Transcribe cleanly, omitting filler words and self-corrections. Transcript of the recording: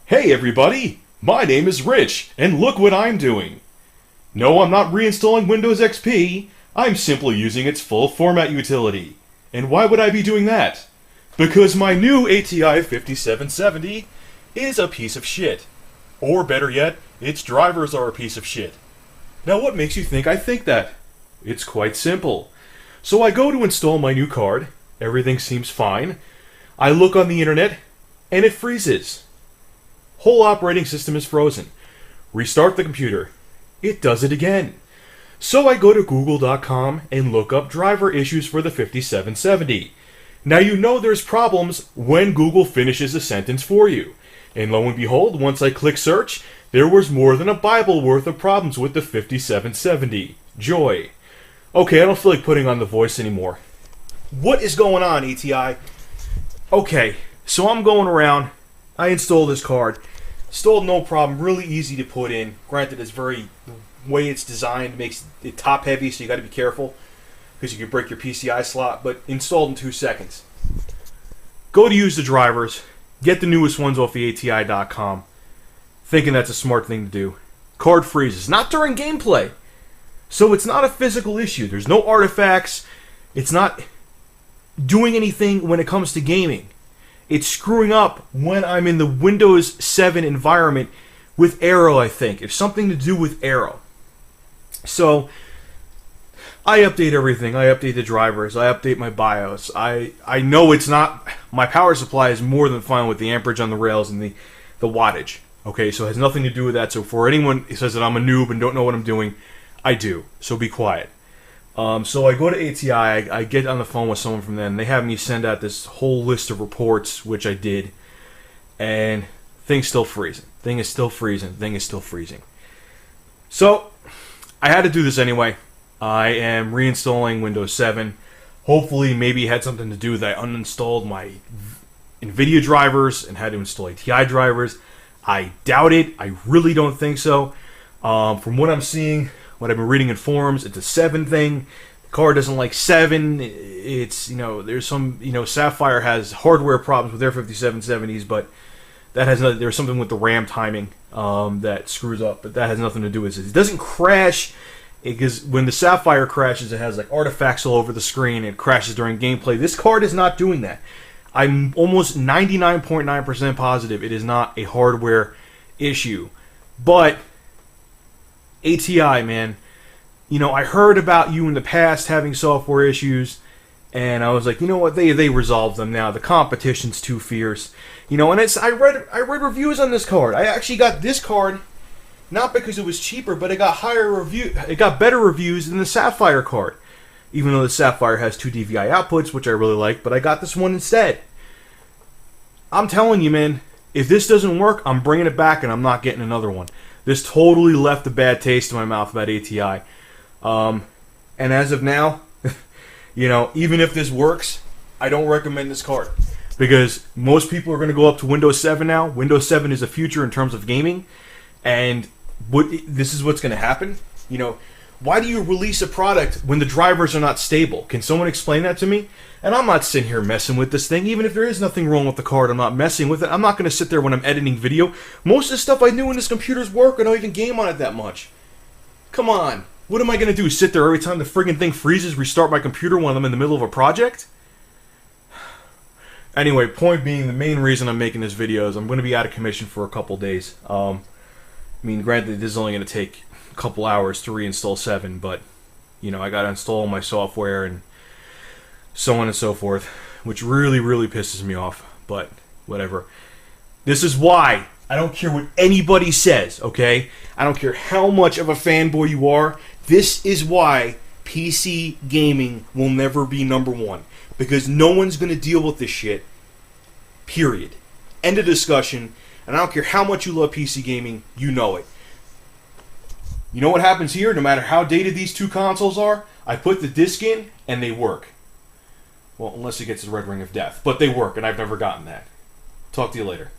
Hey everybody! My name is Rich, and look what I'm doing! No, I'm not reinstalling Windows XP, I'm simply using its full format utility. And why would I be doing that? Because my new ATI 5770 is a piece of shit. Or better yet, its drivers are a piece of shit. Now what makes you think I think that? It's quite simple. So I go to install my new card, everything seems fine. I look on the internet, and it freezes. Whole operating system is frozen. Restart the computer. It does it again. So I go to google.com and look up driver issues for the 5770. Now you know there's problems when Google finishes a sentence for you. And lo and behold, once I click search, there was more than a Bible worth of problems with the 5770. Joy. Okay, I don't feel like putting on the voice anymore. What is going on, ATI? Okay, so I'm going around. I installed this card. Installed no problem, really easy to put in. Granted, it's the way it's designed makes it top heavy, so you got to be careful because you could break your PCI slot, but installed in 2 seconds. Go to use the drivers, get the newest ones off the ATI.com, thinking that's a smart thing to do. Card freezes, not during gameplay. So it's not a physical issue. There's no artifacts. It's not doing anything when it comes to gaming. It's screwing up when I'm in the Windows 7 environment with Aero, I think. It's something to do with Aero. So, I update everything. I update the drivers. I update my BIOS. I know it's not... My power supply is more than fine with the amperage on the rails and the wattage. Okay, so it has nothing to do with that. So for anyone who says that I'm a noob and don't know what I'm doing, I do. So be quiet. So I go to ATI, I get on the phone with someone from them, they have me send out this whole list of reports, which I did, and thing's still freezing. Thing is still freezing. So, I had to do this anyway. I am reinstalling Windows 7. Hopefully, maybe it had something to do that I uninstalled my NVIDIA drivers and had to install ATI drivers. I doubt it. I really don't think so. From what I'm seeing, what I've been reading in forums, it's a 7 thing. The card doesn't like 7. It's, there's some, Sapphire has hardware problems with their 5770s, but that has there's something with the RAM timing that screws up, but that has nothing to do with it. It doesn't crash, because when the Sapphire crashes, it has like artifacts all over the screen. It crashes during gameplay. This card is not doing that. I'm almost 99.9% positive it is not a hardware issue. But ATI, man, I heard about you in the past having software issues, and I was like, you know what, they resolved them now. The competition's too fierce, and I read reviews on this card. I actually got this card not because it was cheaper, but it got better reviews than the Sapphire card. Even though the Sapphire has 2 DVI outputs, which I really like, but I got this one instead. I'm telling you, man, if this doesn't work, I'm bringing it back and I'm not getting another one. This totally left a bad taste in my mouth about ATI. And as of now, even if this works, I don't recommend this card. Because most people are going to go up to Windows 7 now. Windows 7 is the future in terms of gaming. And this is what's going to happen. Why do you release a product when the drivers are not stable? Can someone explain that to me? And I'm not sitting here messing with this thing. Even if there is nothing wrong with the card, I'm not messing with it. I'm not going to sit there when I'm editing video. Most of the stuff I do in this computer's work, I don't even game on it that much. Come on. What am I going to do? Sit there every time the friggin' thing freezes, restart my computer when I'm in the middle of a project? Anyway, point being, the main reason I'm making this video is I'm going to be out of commission for a couple days. Granted, this is only going to take couple hours to reinstall 7, but I gotta install my software and so on and so forth, which really pisses me off, but whatever. This is why I don't care what anybody says, okay? I don't care how much of a fanboy you are. This is why PC gaming will never be number 1, because no one's gonna deal with this shit, period. End of discussion. And I don't care how much you love PC gaming, you know it. You know what happens here? No matter how dated these 2 consoles are, I put the disc in, and they work. Well, unless it gets the red ring of death. But they work, and I've never gotten that. Talk to you later.